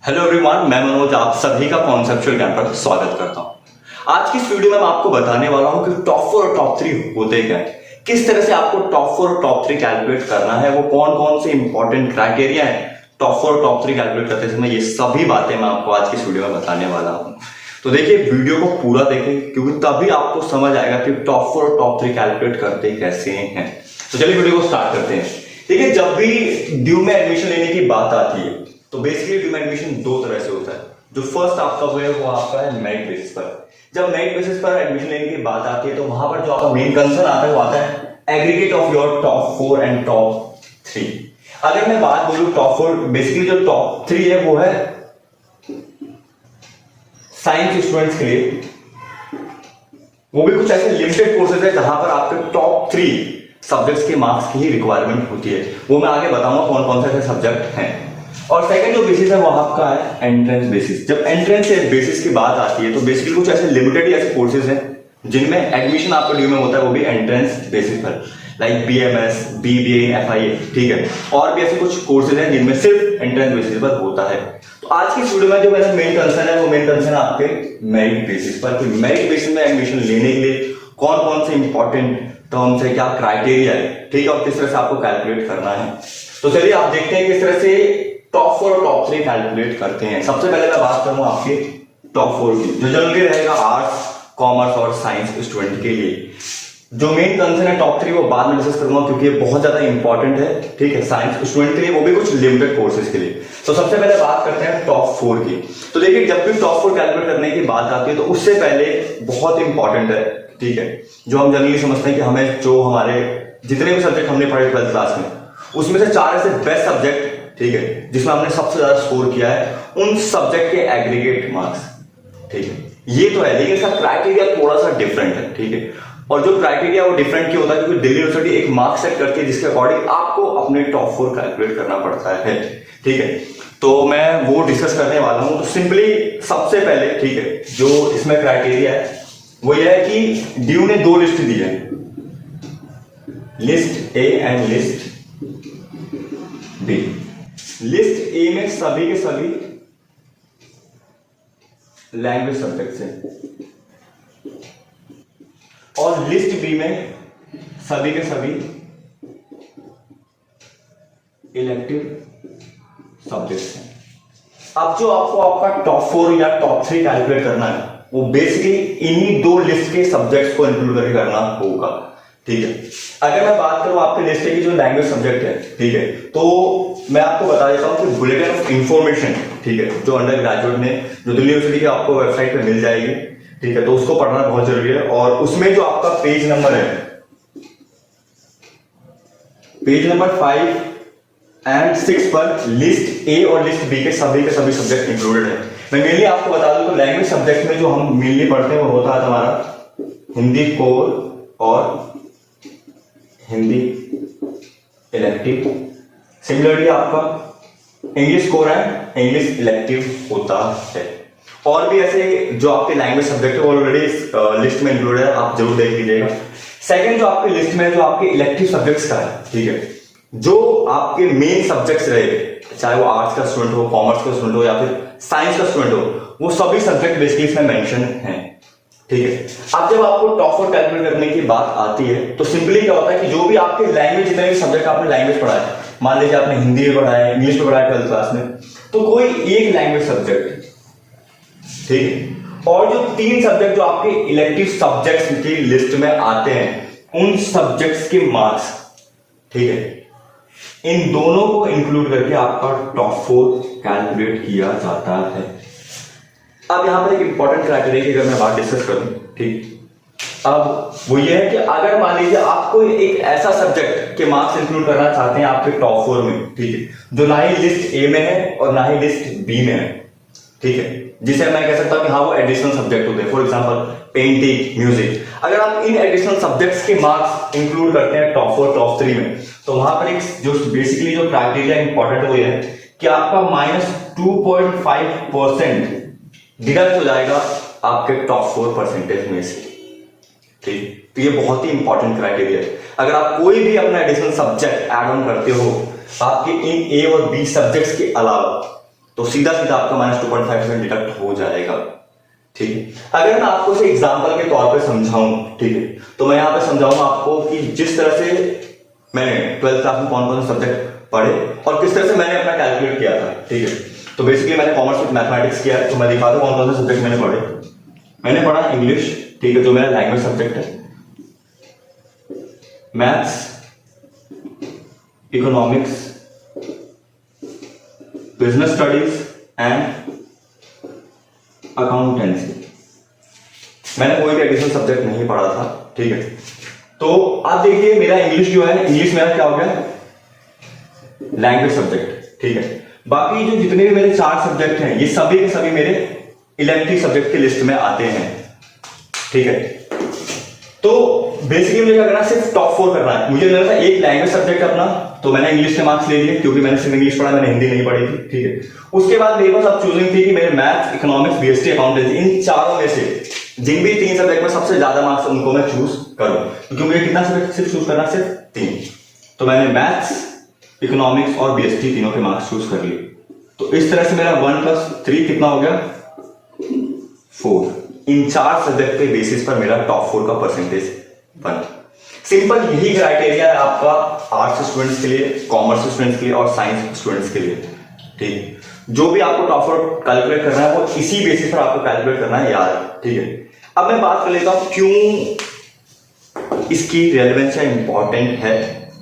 Hello everyone, मैं मनोज आप सभी का कॉन्सेप्चुअल ज्ञान पर स्वागत करता हूं। आज की इस वीडियो में मैं आपको बताने वाला हूं कि टॉप 4 और टॉप 3 होते क्या है, किस तरह से आपको टॉप 4 और टॉप 3 कैलकुलेट करना है, वो कौन कौन से इंपॉर्टेंट क्राइटेरिया है टॉप 4 और टॉप 3 कैलकुलेट करते समय। ये सभी बातें मैं आपको आज की इस वीडियो में बताने वाला हूं। तो देखिए, वीडियो को पूरा देखें क्योंकि तभी आपको समझ आएगा कि टॉप 4 और टॉप 3 कैलकुलेट करते कैसे हैं। तो चलिए वीडियो को स्टार्ट करते हैं। देखिए, जब भी ड्यू में एडमिशन लेने की बात आती है तो बेसिकली ड्यू में एडमिशन दो तरह से होता है। जो फर्स्ट आपका वो आपका है मेरिट बेसिस पर। जब मेरिट बेसिस पर एडमिशन लेने की बात आती है तो वहां पर जो आपका मेन कंसर्न आता है वो आता है aggregate of your top 4 and top 3। अगर मैं बात बोलूं टॉप 4, बेसिकली जो टॉप 3 है वो है साइंस स्टूडेंट्स के लिए। वो भी कुछ ऐसे लिमिटेड कोर्सेज है जहां पर आपके टॉप 3 सब्जेक्ट्स के मार्क्स की ही रिक्वायरमेंट होती है। वो मैं आगे बताऊंगा कौन कौन से सब्जेक्ट हैं। और सेकंड जो बेसिस है वो आपका है एंट्रेंस बेसिस। जब एंट्रेंस बेसिस की बात आती है तो बेसिकली कुछ ऐसे लिमिटेड ही ऐसे कोर्सेज हैं जिनमें एडमिशन आपको ड्यू में होता है, वो भी एंट्रेंस बेसिस पर, लाइक बीएमएस, बीबीए, एफआईए, ठीक है। और भी ऐसे कुछ कोर्सेज हैं जिनमें सिर्फ एंट्रेंस बेसिस पर होता है। तो आज की वीडियो में जो मेरा मेन कंसर्न है वो मेन कंसर्न है आपके मेरिट बेसिस पर, कि मेरिट बेसिस में एडमिशन लेने के लिए कौन कौन से इंपॉर्टेंट टर्म्स है, क्या क्राइटेरिया है, ठीक है, और किस तरह से आपको कैलकुलेट करना है। तो चलिए आप देखते हैं किस तरह से टॉप 4 और टॉप 3 कैलकुलेट करते हैं। सबसे पहले मैं बात करूंगा आपके टॉप 4 की, जो जनरली रहेगा आर्ट्स, कॉमर्स और साइंस स्टूडेंट के लिए। जो मेन कंसर्न है टॉप 3 वो बाद में डिस्कस करूंगा क्योंकि ये बहुत ज्यादा इंपॉर्टेंट है, ठीक है, साइंस स्टूडेंट के लिए, वो भी कुछ लिमिटेड कोर्सेज के लिए। तो सबसे पहले बात करते हैं टॉप 4 की। तो देखिए, जब भी टॉप 4 कैलकुलेट करने की बात आती है तो उससे पहले बहुत इंपॉर्टेंट है, ठीक है, जो हम जनरली समझते हैं कि हमें जो हमारे जितने भी सब्जेक्ट हमने पढ़े 12th क्लास में, उसमें से 4 ऐसे बेस्ट सब्जेक्ट, ठीक है, जिसमें हमने सबसे ज्यादा स्कोर किया है, उन सब्जेक्ट के एग्रीगेट मार्क्स, ठीक है, ये तो है। लेकिन इसका क्राइटेरिया थोड़ा सा डिफरेंट है, ठीक है। और जो क्राइटेरिया वो डिफरेंट क्यों होता है, क्योंकि दिल्ली यूनिवर्सिटी एक मार्क्स सेट करती है जिसके अकॉर्डिंग आपको अपने टॉप 4 कैलकुलेट करना पड़ता है, ठीक है। तो मैं वो डिस्कस करने वाला हूं। तो सिंपली सबसे पहले, ठीक है, जो इसमें क्राइटेरिया है वो ये है कि ड्यू ने 2 लिस्ट दी है, list a and list b. List a में सभी के सभी लैंग्वेज सब्जेक्ट्स हैं और लिस्ट बी में सभी के सभी इलेक्टिव सब्जेक्ट्स हैं। अब जो आपको आपका टॉप 4 या टॉप 3 कैलकुलेट करना है वो बेसिकली इन्हीं 2 लिस्ट के सब्जेक्ट्स को इंक्लूड करके करना होगा, ठीक है। अगर मैं बात करूं आपके लिस्ट की जो लैंग्वेज सब्जेक्ट है, ठीक है, तो मैं आपको बता देता हूं कि बुलेटिन ऑफ इंफॉर्मेशन, ठीक है, जो अंडर ग्रेजुएट में जो दिल्ली यूनिवर्सिटी की आपको वेबसाइट पे मिल जाएगी, ठीक है, तो उसको पढ़ना बहुत जरूरी है। और उसमें जो आपका पेज नंबर है, पेज नंबर 5 एंड 6 पर लिस्ट ए और लिस्ट बी के सभी सब्जेक्ट इंक्लूडेड है। मैं मेनली आपको बता दूं तो लैंग्वेज सब्जेक्ट में जो हम मेनली पढ़ते हैं वो होता है हमारा हिंदी कोर और हिंदी इलेक्टिव। सिमिलरली आपका English core and English elective होता है। और भी ऐसे जो आपके लैंग्वेज सब्जेक्ट है ऑलरेडी लिस्ट में इंक्लूडेड है, आप जरूर देख लीजिएगा। सेकंड जो आपके लिस्ट में जो आपके इलेक्टिव सब्जेक्ट्स का है, ठीक है, जो आपके मेन सब्जेक्ट्स रहे, चाहे वो आर्ट्स का स्टूडेंट हो, कॉमर्स का स्टूडेंट हो या फिर साइंस का स्टूडेंट हो, वो सभी सब्जेक्ट बेसिकली इसमें मेंशन है, ठीक है। अब जब आपको टॉप 4 कैलकुलेट करने की बात आती है तो सिंपली क्या होता है कि जो भी आपके लैंग्वेज, जितने भी सब्जेक्ट आपने लैंग्वेज पढ़ा है, मान लीजिए आपने हिंदी में पढ़ा है, इंग्लिश में पढ़ा है 12th क्लास में, तो कोई एक लैंग्वेज सब्जेक्ट, ठीक है, और जो 3 सब्जेक्ट जो आपके इलेक्टिव सब्जेक्ट्स की लिस्ट में आते हैं, उन सब्जेक्ट्स के मार्क्स, ठीक है, इन दोनों को इंक्लूड करके आपका टॉप 4 कैलकुलेट किया जाता है। अब यहां पर एक इंपॉर्टेंट क्राइटेरिया की अगर मैं बात डिस्कस करूं, ठीक, अब वो ये है कि अगर मान लीजिए आपको एक ऐसा सब्जेक्ट के मार्क्स इंक्लूड करना चाहते हैं आपके टॉप 4 में, ठीक है, जो ना ही लिस्ट ए में है और ना ही लिस्ट बी में है, ठीक है, जिसे मैं कह सकता हूं कि हाँ वो एडिशनल सब्जेक्ट होते हैं, फॉर एग्जांपल पेंटिंग, म्यूजिक। अगर आप इन एडिशनल सब्जेक्ट्स के मार्क्स इंक्लूड करते हैं टॉप 4 टॉप 3 में, तो वहां पर एक जो बेसिकली जो क्राइटेरिया इंपॉर्टेंट है वो ये है कि आपका -2.5% डिडक्ट हो जाएगा आपके टॉप 4 परसेंटेज में से, ठीक। तो ये बहुत ही इंपॉर्टेंट क्राइटेरिया है। अगर आप कोई भी अपना एडिशनल सब्जेक्ट ऐड ऑन करते हो आपके इन ए और बी सब्जेक्ट्स के अलावा, तो सीधा सीधा आपका -2.5% डिडक्ट हो जाएगा। ठीक है, अगर मैं आपको इसे एग्जाम्पल के तौर पे समझाऊं, ठीक है, तो मैं यहाँ पे समझाऊंगा आपको कि जिस तरह से मैंने 12th क्लास में कौन कौन से सब्जेक्ट पढ़े और किस तरह से मैंने अपना कैलकुलेट किया था। ठीक है, तो बेसिकली मैंने कॉमर्स विद मैथमेटिक्स किया है, तो मैं दिखा दूं कौन कौन से सब्जेक्ट मैंने पढ़े। मैंने पढ़ा इंग्लिश, ठीक है, जो मेरा लैंग्वेज सब्जेक्ट है, maths, economics, business studies and accountancy. मैंने कोई भी एडिशनल सब्जेक्ट नहीं पढ़ा था। ठीक है, तो आप देखिए मेरा इंग्लिश जो है, इंग्लिश मेरा क्या हो गया, लैंग्वेज सब्जेक्ट। ठीक है, बाकी जो जितने भी मेरे 4 सब्जेक्ट हैं, ये सभी के सभी मेरे इलेक्टिव सब्जेक्ट की लिस्ट में आते हैं। ठीक है, तो बेसिकली मुझे क्या करना है, सिर्फ टॉप 4 करना है। मुझे लगा था एक लैंग्वेज सब्जेक्ट अपना, तो मैंने इंग्लिश के मार्क्स ले लिए क्योंकि मैंने सिर्फ इंग्लिश पढ़ा, मैंने हिंदी नहीं पढ़ी थी। ठीक है, उसके बाद मेरे पास अब चूजिंग थी कि मेरे मैथ्स, इकोनॉमिक्स, बीएसटी, अकाउंटेंसी, इन चारों में से जिन भी 3 सब्जेक्ट में सबसे ज्यादा मार्क्स उनको मैं चूज करूं, क्योंकि मुझे कितना सब्जेक्ट सिर्फ चूज करना, सिर्फ 3। तो मैंने मैथ्स, इकोनॉमिक्स और बीएसटी तीनों के मार्क्स चूज कर लिए। तो इस तरह से मेरा 1 + 3 कितना हो गया, 4। इन 4 सब्जेक्ट के बेसिस पर मेरा टॉप 4 का परसेंटेज बन। सिंपल यही क्राइटेरिया है आपका आर्ट्स स्टूडेंट्स के लिए, कॉमर्स स्टूडेंट्स के लिए और साइंस स्टूडेंट्स के लिए। ठीक, जो भी आपको टॉप 4 कैलकुलेट करना है वो इसी बेसिस पर आपको कैलकुलेट करना है यार। ठीक है, अब मैं बात कर लेता हूं क्यों इसकी रेलेवेंस या इंपॉर्टेंट है।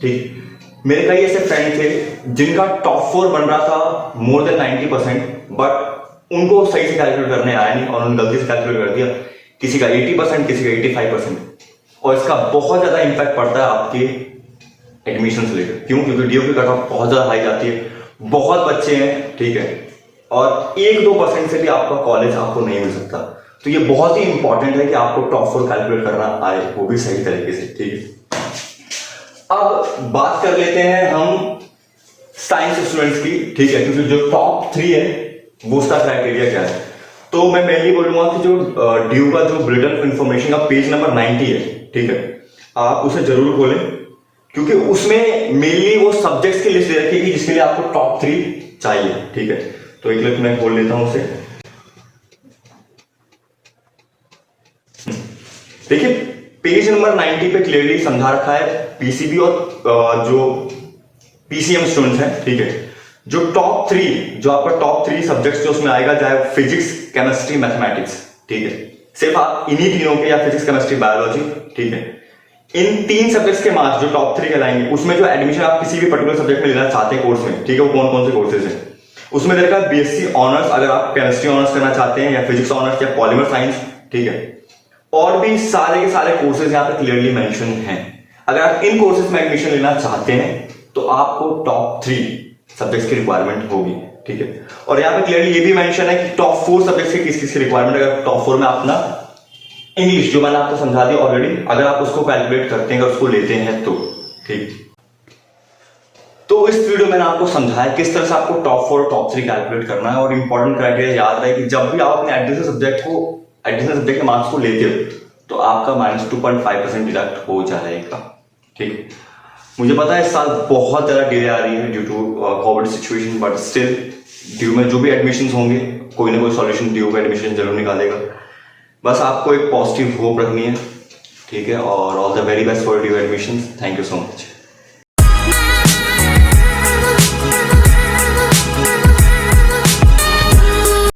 ठीक, मेरे कई ऐसे फ्रेंड थे जिनका टॉप 4 बन रहा था मोर देन 90%, बट उनको सही से कैलकुलेट करने आया नहीं और उन्होंने गलती से कैलकुलेट कर दिया। किसी का 80%, किसी का 85%, और इसका बहुत ज्यादा इंपैक्ट पड़ता है आपके एडमिशन से लेकर। क्यों? क्योंकि डीओ की कट ऑफ बहुत ज्यादा हाई जाती है, बहुत बच्चे हैं। ठीक है, और 1-2% से भी आपका कॉलेज आपको नहीं मिल सकता। तो ये बहुत ही इंपॉर्टेंट है कि आपको टॉप 4 कैलकुलेट करना आए, वो भी सही तरीके से। ठीक है, अब बात कर लेते हैं हम साइंस स्टूडेंट्स की। ठीक है, क्योंकि जो टॉप 3 है वो उसका क्राइटेरिया क्या है, तो मैं मेनली बोलूंगा कि जो ड्यू का जो बुलेटिन ऑफ इंफॉर्मेशन का पेज नंबर 90 है, ठीक है, आप उसे जरूर खोलें, क्योंकि उसमें मेनली वो सब्जेक्ट्स की लिस्ट दे रखी है जिसके लिए आपको टॉप 3 चाहिए। ठीक है, तो एक मिनट मैं खोल लेता हूं उसे। देखिए पेज नंबर 90 पे क्लियरली समझा रखा है पीसीबी और जो पीसीएम स्टूडेंट्स हैं। ठीक है, जो टॉप 3, जो आपका टॉप 3 सब्जेक्ट्स जो उसमें आएगा, चाहे फिजिक्स, केमिस्ट्री, मैथमेटिक्स। ठीक है, सिर्फ आप इन्हीं तीनों के, या फिजिक्स, केमिस्ट्री, बायोलॉजी। ठीक है, इन 3 सब्जेक्ट्स के मार्क्स जो टॉप 3 कहलाएंगे, उसमें जो एडमिशन आप किसी भी पर्टिकुलर सब्जेक्ट में लेना चाहते हैं कोर्स में, ठीक है, वो कौन कौन से कोर्सेज हैं उसमें देखा, बीएससी ऑनर्स अगर आप केमिस्ट्री ऑनर्स करना चाहते हैं, या फिजिक्स ऑनर्स, या पॉलीमर साइंस। ठीक है, और भी सारे के सारे कोर्सेज यहाँ पे क्लियरली मेंशन हैं। अगर आप इन कोर्सेज में एडमिशन लेना चाहते हैं तो आपको टॉप 3 सब्जेक्ट्स की रिक्वायरमेंट होगी। ठीक है, और यहाँ पे क्लियरली ये भी मेंशन है कि टॉप 4 सब्जेक्ट्स की किस किस की रिक्वायरमेंट। अगर टॉप 4 में अपना इंग्लिश, जो मैंने आपको समझा दिया ऑलरेडी, अगर आप उसको कैलकुलेट करते हैं, अगर उसको लेते हैं तो। ठीक, तो इस वीडियो में मैंने आपको समझाया किस तरह से आपको टॉप 4 और टॉप 3 कैलकुलेट करना है। और इंपॉर्टेंट क्राइटेरिया याद रहे कि जब भी आप अपने एडिशनल सब्जेक्ट के मार्क्स को लेते हो तो आपका -2.5% डिडक्ट हो जाएगा। ठीक, मुझे पता है इस साल बहुत ज्यादा डिले आ रही है due to covid situation, but still due में जो भी एडमिशंस होंगे, कोई ना कोई सॉल्यूशन ड्यू का एडमिशन जरूर निकालेगा। बस आपको एक पॉजिटिव होप रखनी है। ठीक है, और all the very best for due admissions. Thank you so much.